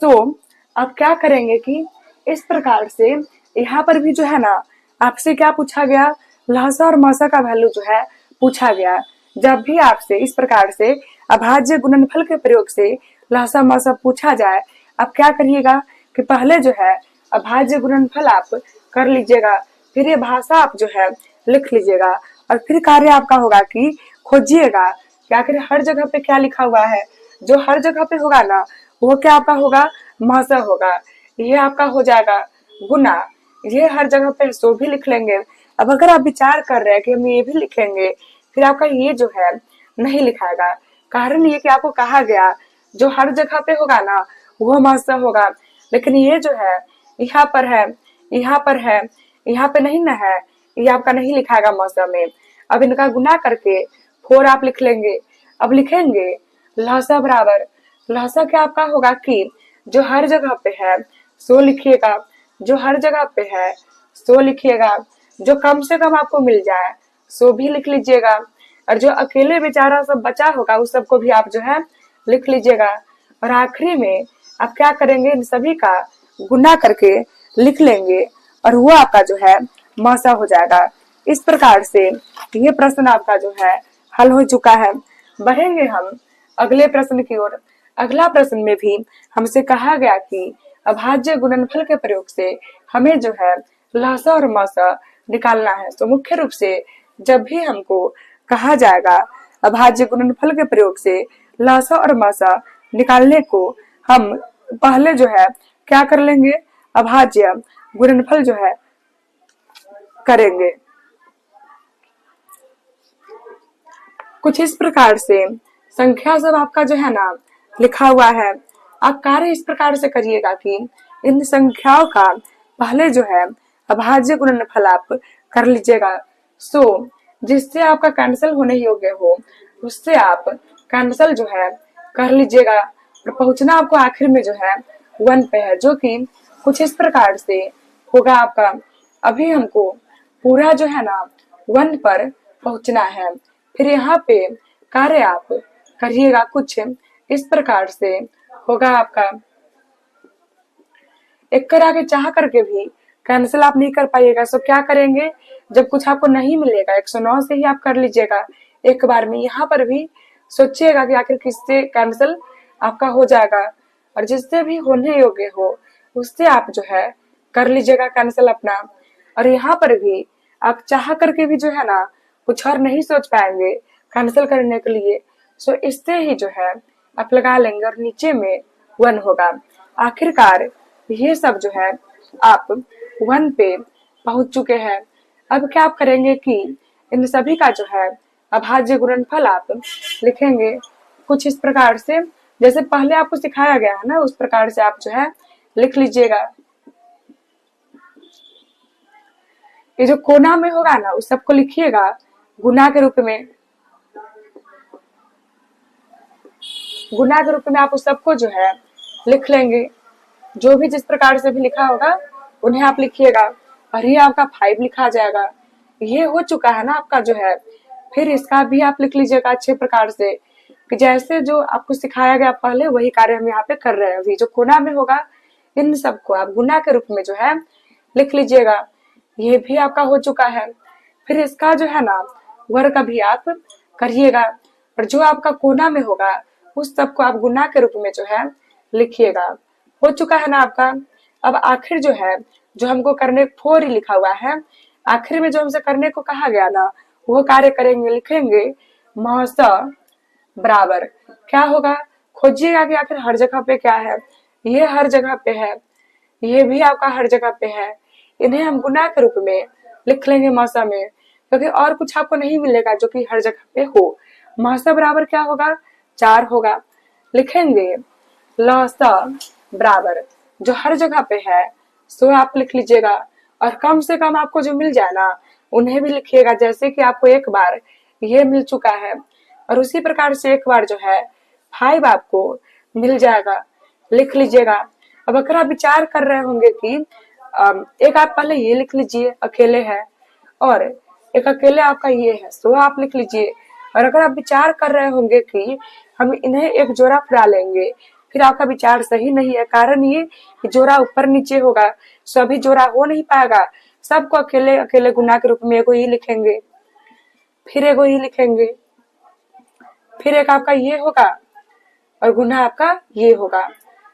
तो आप क्या करेंगे कि इस प्रकार से यहाँ पर भी जो है ना आपसे क्या पूछा गया, लहसा और महसा का वैल्यू जो है पूछा गया। जब भी आपसे इस प्रकार से अभाज्य गुणनफल के प्रयोग से लहसा महसा पूछा जाए, आप क्या करिएगा कि पहले जो है अभाज्य गुणनफल आप कर लीजिएगा, फिर ये भाषा आप जो है लिख लीजिएगा और फिर कार्य आपका होगा कि खोजिएगा कि आखिर हर जगह पे क्या लिखा हुआ है। जो हर जगह पे होगा ना वो क्या आपका होगा, महसा होगा। ये आपका हो जाएगा गुना, ये हर जगह पे सो भी लिख लेंगे। अब अगर आप विचार कर रहे हैं कि हम ये भी लिखेंगे, फिर आपका ये जो है नहीं लिखाएगा। कारण ये कि आपको कहा गया जो हर जगह पे होगा ना वो महसा होगा, लेकिन ये जो है यहाँ पर है, यहाँ पर है, यहाँ पे नहीं ना है, ये आपका नहीं लिखाएगा महसा में। अब इनका गुना करके 4 आप लिख लेंगे। अब लिखेंगे लहसा बराबर, लहसा क्या आपका होगा कि जो हर जगह पे है सो लिखिएगा, जो हर जगह पे है सो लिखिएगा, जो कम से कम आपको मिल जाए सो भी लिख लीजिएगा, और जो अकेले बेचारा सब बचा होगा उस सबको भी आप जो है लिख लीजिएगा। और आखिरी में आप क्या करेंगे, इन सभी का गुना करके लिख लेंगे और वो आपका जो है महसा हो जाएगा। इस प्रकार से ये प्रश्न आपका जो है हल हो चुका है। बढ़ेंगे हम अगले प्रश्न की ओर। अगला प्रश्न में भी हमसे कहा गया कि अभाज्य गुणनफल के प्रयोग से हमें जो है लहसा और महसा निकालना है। तो मुख्य रूप से जब भी हमको कहा जाएगा अभाज्य गुणनफल के प्रयोग से लहसा और महसा निकालने को, हम पहले जो है क्या कर लेंगे, अभाज्य गुणनफल जो है करेंगे। कुछ इस प्रकार से संख्या सब आपका जो है ना लिखा हुआ है। आप कार्य इस प्रकार से करिएगा कि इन संख्याओं का पहले जो है अभाज्य गुणनफल आप कर लीजिएगा। सो जिससे आपका कैंसिल होने योग्य हो उससे आप कैंसिल जो है कर लीजिएगा और पहुंचना आपको आखिर में जो है 1 पे है, जो कि कुछ इस प्रकार से होगा आपका। अभी हमको पूरा जो है ना 1 पर पहुंचना है। फिर यहाँ पे कार्य आप करिएगा कुछ इस प्रकार से होगा आपका। एक करा के चाह करके भी कैंसिल आप नहीं कर पाइएगा, सो क्या करेंगे, जब कुछ आपको नहीं मिलेगा 109 से ही आप कर लीजिएगा एक बार में। यहाँ पर भी सोचिएगा कि आखिर किससे कैंसिल आपका हो जाएगा, और जिससे भी होने योग्य हो उससे आप जो है कर लीजिएगा कैंसिल अपना। और यहाँ पर भी आप चाह करके भी जो है ना कुछ और नहीं सोच पाएंगे कैंसिल करने के लिए, सो इससे ही जो है आप लगा लेंगे और नीचे में 1 होगा। आखिरकार ये सब जो है आप 1 पे पहुंच चुके हैं। अब क्या आप करेंगे कि इन सभी का जो है अभाज्य गुणनफल आप लिखेंगे कुछ इस प्रकार से, जैसे पहले आपको सिखाया गया है ना उस प्रकार से आप जो है लिख लीजिएगा। ये जो कोना में होगा ना उस सबको लिखिएगा गुना के रूप में, गुना के रूप में आप उस सबको जो है लिख लेंगे। जो भी जिस प्रकार से भी लिखा होगा उन्हें आप लिखिएगा और ये आपका 5 लिखा जाएगा। ये हो चुका है ना आपका जो है। फिर इसका भी आप लिख लीजिएगा अच्छे प्रकार से कि जैसे जो आपको सिखाया गया पहले वही कार्य हम यहाँ पे कर रहे हैं। अभी जो कोना में होगा इन सबको आप गुना के रूप में जो है लिख लीजिएगा। ये भी आपका हो चुका है। फिर इसका जो है ना वर्ग का भी आप करिएगा और जो आपका कोना में होगा उस सबको आप गुना के रूप में जो है लिखिएगा। हो चुका है ना आपका। अब आखिर जो है जो हमको करने 4 ही लिखा हुआ है, आखिर में जो हमसे करने को कहा गया ना वो कार्य करेंगे। लिखेंगे महसा बराबर क्या होगा, खोजिएगा कि आखिर हर जगह पे क्या है। ये हर जगह पे है, ये भी आपका हर जगह पे है। इन्हें हम गुना के रूप में लिख लेंगे महसा में, क्योंकि और कुछ आपको नहीं मिलेगा जो कि हर जगह पे हो। महसा बराबर क्या होगा, 4 होगा। लिखेंगे लहसा बराबर जो हर जगह पे है सो आप लिख लीजिएगा और कम से कम आपको जो मिल जाए ना उन्हें भी लिखिएगा। जैसे कि आपको एक बार ये मिल चुका है और उसी प्रकार से एक बार जो है 5 आपको मिल जाएगा, लिख लीजिएगा। अब अगर आप विचार कर रहे होंगे कि एक आप पहले ये लिख लीजिए अकेले है और एक अकेले आपका ये है, सो आप लिख लीजिए। और अगर आप विचार कर रहे होंगे कि हम इन्हें एक जोड़ा फुरा लेंगे फिर आपका विचार सही नहीं है। कारण ये कि जोड़ा ऊपर नीचे होगा, सभी जोड़ा हो नहीं पाएगा। सबको अकेले अकेले गुना के रूप में एगो ही लिखेंगे, फिर एगो ही लिखेंगे, फिर एक आपका ये होगा और गुना आपका ये होगा।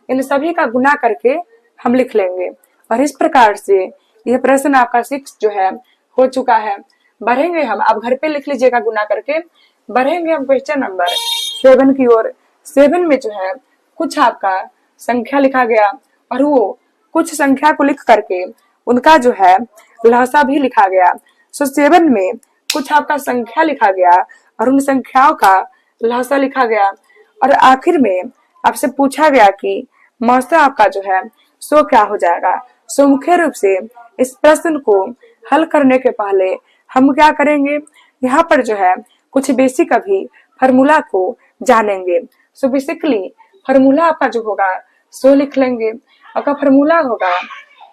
इन सभी का गुना करके हम लिख लेंगे। और इस प्रकार से यह प्रश्न आपका 6 जो है हो चुका है। बढ़ेंगे हम, आप घर पे लिख लीजिएगा गुना करके। बढ़ेंगे हम क्वेश्चन नंबर 7 की ओर। 7 में जो है कुछ आपका संख्या लिखा गया और वो कुछ संख्या को लिख करके उनका जो है लहसा भी लिखा गया। सो 7 में कुछ आपका संख्या लिखा गया और उन संख्याओं का लहसा लिखा गया। और आखिर में आपसे पूछा गया कि मौसा आपका जो है सो क्या हो जाएगा। सो मुख्य रूप से इस प्रश्न को हल करने के पहले हम क्या करेंगे, यहाँ पर जो है कुछ बेसिक अभी फार्मूला को जानेंगे। सो बेसिकली फार्मूला आपका जो होगा सो लिख लेंगे। आपका फार्मूला होगा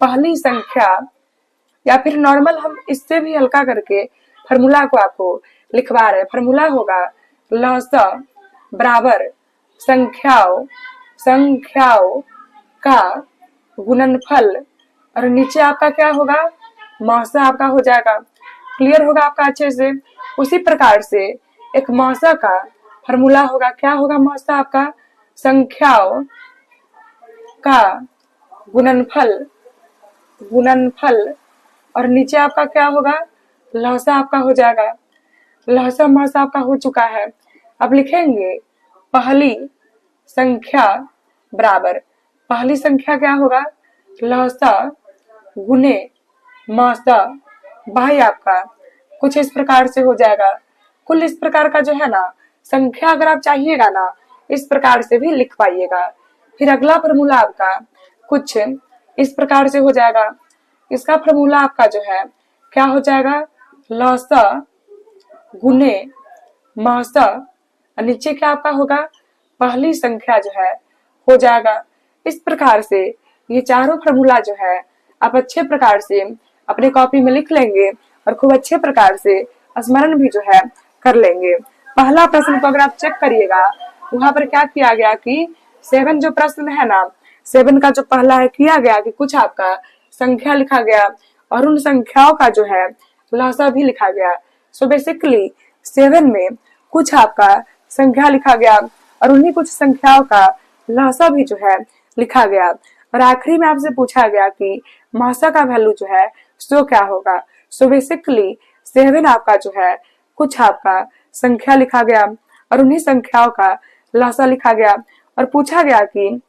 पहली संख्या, या फिर नॉर्मल हम इससे भी हल्का करके फार्मूला को आपको लिखवा रहे हैं। फार्मूला होगा लहसा बराबर संख्याओं का गुणनफल, और नीचे आपका क्या होगा, मौसा आपका हो जाएगा। क्लियर होगा आपका अच्छे से। उसी प्रकार से एक मौसा का फार्मूला होगा, क्या होगा मौसा आपका, संख्याओं का गुणनफल, और नीचे आपका क्या होगा, लहसा आपका हो जाएगा। लहसा मौसा आपका हो चुका है। अब लिखेंगे पहली संख्या बराबर, पहली संख्या क्या होगा, लहसा गुने मौसा। भाई आपका कुछ इस प्रकार से हो जाएगा। कुल इस प्रकार का जो है ना संख्या अगर आप चाहिएगा ना इस प्रकार से भी लिख पाइएगा। फिर अगला फार्मूला आपका कुछ इस प्रकार से हो जाएगा। इसका फार्मूला आपका जो है क्या हो जाएगा, लहसा गुने मौसा, और नीचे क्या आपका होगा, पहली संख्या जो है हो जाएगा। इस प्रकार से ये चारों फार्मूला जो है आप अच्छे प्रकार से अपने कॉपी में लिख लेंगे और खूब अच्छे प्रकार से स्मरण भी जो है कर लेंगे। पहला प्रश्न को अगर आप चेक करिएगा वहां पर क्या किया गया कि 7 जो प्रश्न है ना, 7 का जो पहला है किया गया कि कुछ आपका संख्या लिखा गया और उन संख्याओं का जो है लहसा भी लिखा गया। सो बेसिकली 7 में कुछ आपका संख्या लिखा गया और उन्हीं कुछ संख्याओं का लहसा भी जो है लिखा गया। और आखिरी में आपसे पूछा गया कि मौसा का वैल्यू जो है सो क्या होगा। सो बेसिकली 7 आपका जो है कुछ आपका संख्या लिखा गया और उन्हीं संख्याओं का लहसा लिखा गया और पूछा गया कि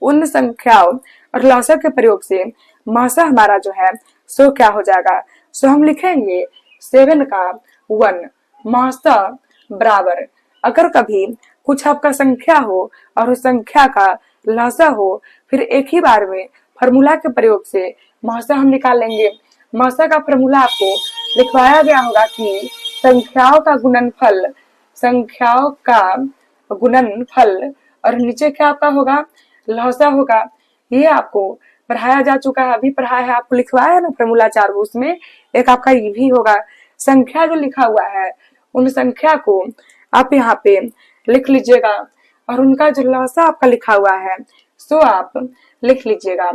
उन संख्याओं और लहसा के प्रयोग से मौसा हमारा जो है सो क्या हो जाएगा। सो हम लिखेंगे 7 का 1 मौसा बराबर, अगर कभी कुछ आपका संख्या हो और उस संख्या का लहसा हो फिर एक ही बार में फार्मूला के प्रयोग से मौसा हम निकाल लेंगे। मौसा का फार्मूला आपको लिखवाया गया होगा कि संख्याओं का गुणनफल और नीचे क्या आपका होगा, लहसा होगा। ये आपको पढ़ाया जा चुका है, अभी पढ़ाया है, आपको लिखवाया है ना फार्मूला 4, उसमें एक आपका ये भी होगा। संख्या जो लिखा हुआ है उन संख्या को आप यहाँ पे लिख लीजिएगा और उनका जो लहसा आपका लिखा हुआ है सो आप लिख लीजिएगा।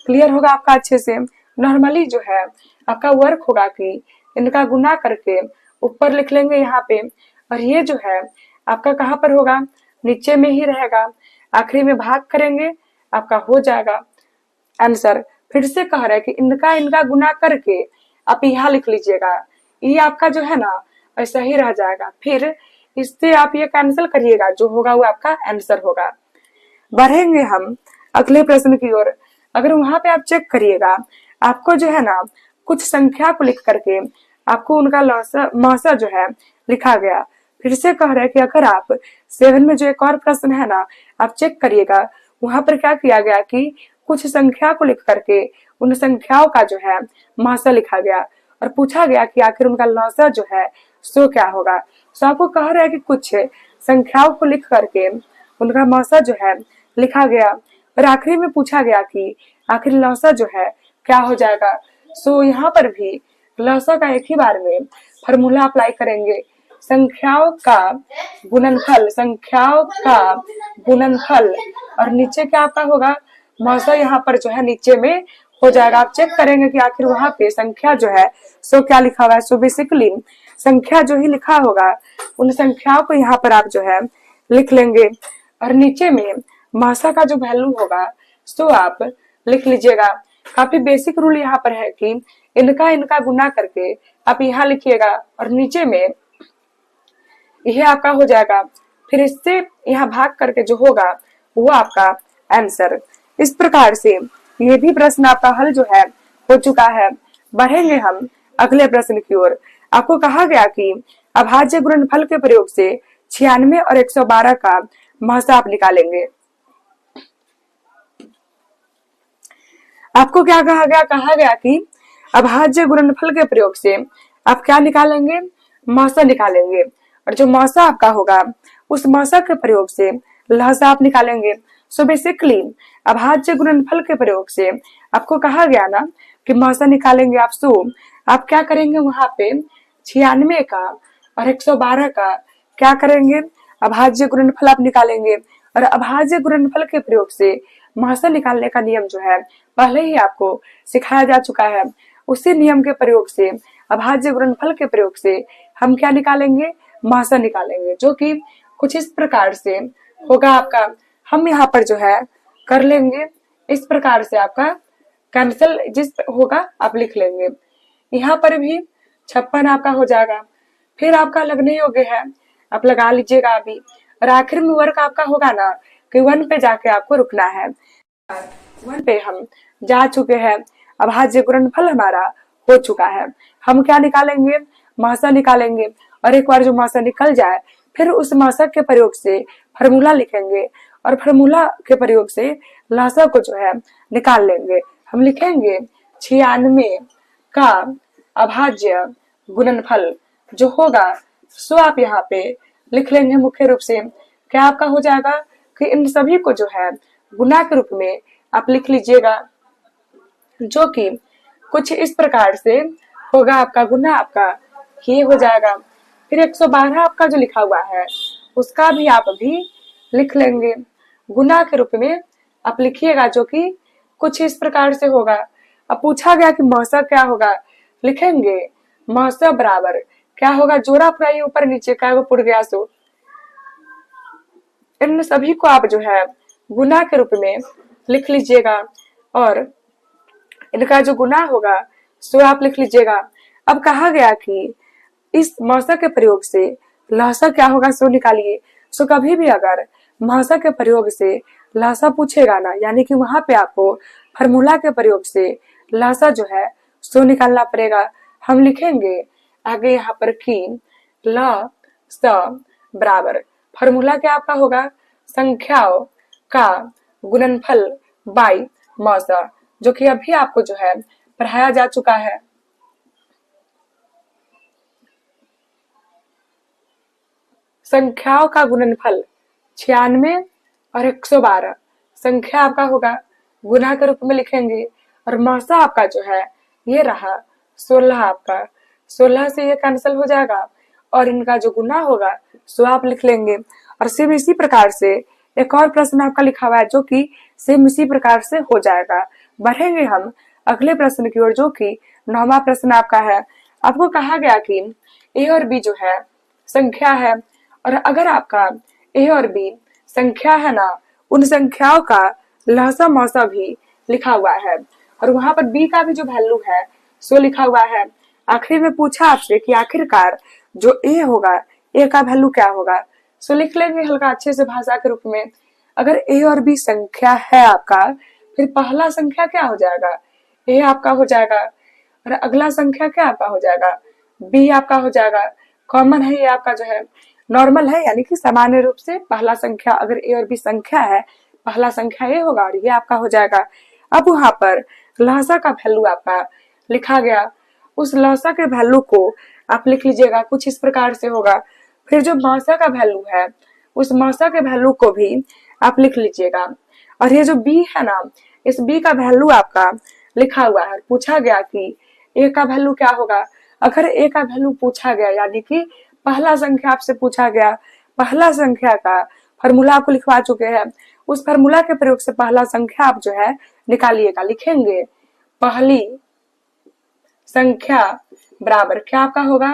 क्लियर होगा आपका अच्छे से। नॉर्मली जो है आपका वर्क होगा कि इनका गुना करके ऊपर लिख लेंगे यहाँ पे, और ये जो है आपका कहाँ पर होगा, नीचे में ही रहेगा। आखिरी में भाग करेंगे, आपका हो जाएगा आंसर। फिर से कह रहे हैं कि इनका गुना करके आप यहाँ लिख लीजिएगा। ये आपका जो है ना ऐसा ही रह जाएगा। फिर इससे आप ये कैंसिल करिएगा, जो होगा वो आपका आंसर होगा। बढ़ेंगे हम अगले प्रश्न की ओर। अगर वहां पे आप चेक करिएगा आपको जो है ना कुछ संख्या को लिख करके आपको उनका मौसा जो है लिखा गया। फिर से कह रहे हैं कि अगर आप 7 में जो एक और प्रश्न है ना आप चेक करिएगा वहां पर क्या किया गया कि कुछ संख्या को लिख करके उन संख्याओं का जो है मौसा लिखा गया और पूछा गया कि आखिर उनका लहसा जो है सो क्या होगा। सो आपको कह रहे हैं कि कुछ संख्याओं को लिख करके उनका मौसा जो है लिखा गया और आखिरी में पूछा गया कि आखिर लहसा जो है क्या हो जाएगा। सो यहाँ पर भी लहसा का एक ही बार में फार्मूला अप्लाई करेंगे। संख्याओं का गुणनफल, संख्याओं का गुणनफल। और नीचे क्या आपका होगा, मौसा यहाँ पर जो है नीचे में हो जाएगा। आप चेक करेंगे कि आखिर वहां पे संख्या जो है सो क्या लिखा हुआ है। सो बेसिकली संख्या जो ही लिखा होगा उन संख्याओं को यहाँ पर आप जो है लिख लेंगे। और नीचे में मौसा का जो वैल्यू होगा सो आप लिख लीजिएगा। काफी बेसिक रूल यहाँ पर है कि इनका इनका गुना करके आप यहाँ लिखिएगा और नीचे में यह आपका हो जाएगा। फिर इससे यहाँ भाग करके जो होगा वो आपका आंसर। इस प्रकार से ये भी प्रश्न आपका हल जो है हो चुका है। बढ़ेंगे हम अगले प्रश्न की ओर। आपको कहा गया कि अभाज्य गुणनफल के प्रयोग से 96 और 112 का महसा आप निकालेंगे। आपको क्या कहा गया कि अभाज्य गुणनफल के प्रयोग से आप क्या निकालेंगे, महसा निकालेंगे। और जो महसा आपका होगा उस महसा के प्रयोग से लहजा आप निकालेंगे। सो बेसिकली अभाज्य गुणनफल के प्रयोग से आपको कहा गया ना कि महसा निकालेंगे आप। सो आप क्या करेंगे, वहां पे 96 का और 112 का क्या करेंगे, अभाज्य गुणनफल आप निकालेंगे। और अभाज्य गुणनफल के प्रयोग से महसा निकालने का नियम जो है पहले ही आपको सिखाया जा चुका है। उसी नियम के प्रयोग से, अभाज्य गुणनफल के प्रयोग से हम क्या निकालेंगे, महसा निकालेंगे, जो कि कुछ इस प्रकार से होगा आपका। हम यहाँ पर जो है कर लेंगे इस प्रकार से, आपका कैंसिल जिस होगा आप लिख लेंगे। यहाँ पर भी 56 आपका हो जाएगा। फिर आपका लगने योग्य है, आप लगा लीजिएगा अभी। और आखिर में वर्क आपका होगा ना कि 1 पे जाके आपको रुकना है। 1 पे हम जा चुके हैं, अभाज्य गुणनफल हमारा हो चुका है। हम क्या निकालेंगे, महसा निकालेंगे। और एक बार जो महसा निकल जाए फिर उस महसा के प्रयोग से फॉर्मूला लिखेंगे और फॉर्मूला के प्रयोग से लहसा को जो है निकाल लेंगे। हम लिखेंगे 96 का अभाज्य गुणनफल जो होगा सो आप यहाँ पे लिख लेंगे। मुख्य रूप से क्या आपका हो जाएगा कि इन सभी को जो है गुना के रूप में आप लिख लीजिएगा, जो कि कुछ इस प्रकार से होगा। आपका गुना आपका ये हो जाएगा। फिर 112 आपका जो लिखा हुआ है उसका भी आप अभी लिख लेंगे, गुना के रूप में आप लिखिएगा, जो कि कुछ इस प्रकार से होगा। अब पूछा गया कि महसा क्या होगा, लिखेंगे महसा बराबर क्या होगा, जोड़ा पूरा ये ऊपर नीचे का वो पुर गया। सो इन सभी को आप जो है गुना के रूप में लिख लीजिएगा और इनका जो गुना होगा सो आप लिख लीजिएगा। अब कहा गया कि इस महसा के प्रयोग से लहसा क्या होगा सो निकालिए। सो कभी भी अगर महसा के प्रयोग से लहसा पूछेगा ना, यानी कि वहां पे आपको फॉर्मूला के प्रयोग से लहसा जो है सो निकालना पड़ेगा। हम लिखेंगे आगे यहाँ पर कि लहसा बराबर फॉर्मूला क्या आपका होगा, संख्याओं का गुणनफल बाई महसा, जो कि अभी आपको जो है पढ़ाया जा चुका है। संख्याओं का गुणनफल 96 और 112 संख्या आपका होगा, गुना के रूप में लिखेंगे। और महसा आपका जो है ये रहा 16 आपका, 16 से ये कैंसिल हो जाएगा और इनका जो गुना होगा सो आप लिख लेंगे। और सेम इसी प्रकार से एक और प्रश्न आपका लिखा हुआ है जो कि सेम इसी प्रकार से हो जाएगा। बढ़ेंगे हम अगले प्रश्न की ओर, जो कि 9वां प्रश्न आपका है। आपको कहा गया कि ए और बी जो है संख्या है, और अगर आपका ए और बी संख्या है ना, उन संख्याओं का लहसा महसा भी लिखा हुआ है और वहां पर बी का भी जो वैल्यू है सो लिखा हुआ है। आखिरी में पूछा आपसे कि आखिरकार जो ए होगा ए का वैल्यू क्या होगा, सो लिख लेंगे हल्का अच्छे से भाषा के रूप में। अगर ए और बी संख्या है आपका, फिर पहला संख्या क्या हो जाएगा, ए आपका हो जाएगा। और अगला संख्या क्या आपका हो जाएगा, बी आपका हो जाएगा। कॉमन है ये आपका जो है नॉर्मल है, यानी कि सामान्य रूप से पहला संख्या अगर ए और बी संख्या है, पहला संख्या ए होगा और ये आपका हो जाएगा। अब वहां पर लहसा का वैल्यू आपका लिखा गया, उस लहसा के वैल्यू को आप लिख लीजिएगा, कुछ इस प्रकार से होगा। फिर जो महसा का वैल्यू है उस महसा के वैल्यू को भी आप लिख लीजिएगा। और ये जो बी है ना, इस बी का वैल्यू आपका लिखा हुआ है। पूछा गया कि ए का वैल्यू क्या होगा, अगर ए का वैल्यू पूछा गया यानी कि पहला संख्या आपसे पूछा गया, पहला संख्या का फॉर्मूला आपको लिखवा चुके हैं, उस फॉर्मूला के प्रयोग से पहला संख्या आप जो है निकालिएगा। लिखेंगे पहली संख्या बराबर क्या आपका होगा,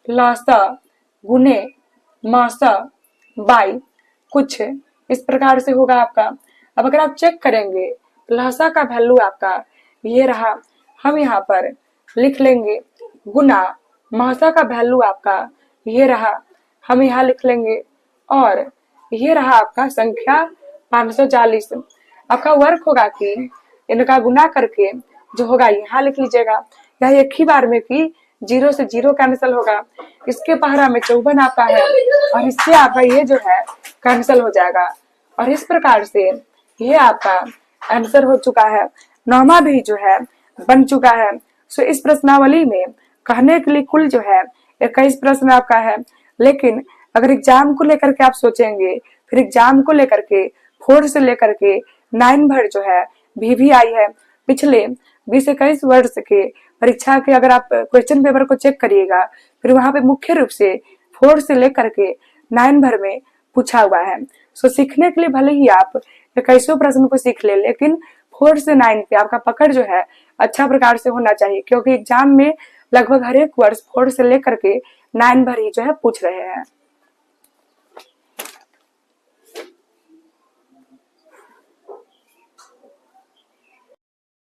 लसा गुने मासा बाई कुछ इस प्रकार से होगा आपका। अब अगर आप चेक करेंगे लसा का वैल्यू आपका ये रहा, हम यहाँ पर लिख लेंगे गुना मासा का वैल्यू आपका ये रहा, हम यहाँ लिख लेंगे, और ये रहा आपका संख्या 540। आपका वर्क होगा कि इनका गुना करके जो होगा यहाँ लिख लीजिएगा, यह एक ही बार में कि 0 से 0 कैंसिल होगा, इसके पहरा में 54 आपका है और इससे आपका ये जो है कैंसिल हो जाएगा, और इस प्रकार से ये आपका आंसर हो चुका है। 9वां भी जो है बन चुका है। सो इस प्रश्नावली में कहने के लिए कुल जो है 21 प्रश्न आपका है, लेकिन अगर एग्जाम को लेकर के आप सोचेंगे, फिर एग्जाम को लेकर के 4 से लेकर के 9 भर जो है भी आई है। पिछले 20-21 वर्ष के परीक्षा के अगर आप क्वेश्चन पेपर को चेक करिएगा, फिर वहां पे मुख्य रूप से 4 से लेकर के 9 भर में पूछा हुआ है। सो सीखने के लिए भले ही आप 21 प्रश्न को सीख ले, लेकिन 4 से 9 पे आपका पकड़ जो है अच्छा प्रकार से होना चाहिए, क्योंकि एग्जाम में लगभग हर एक वर्ष 4 से लेकर के 9 भर ही जो है पूछ रहे हैं।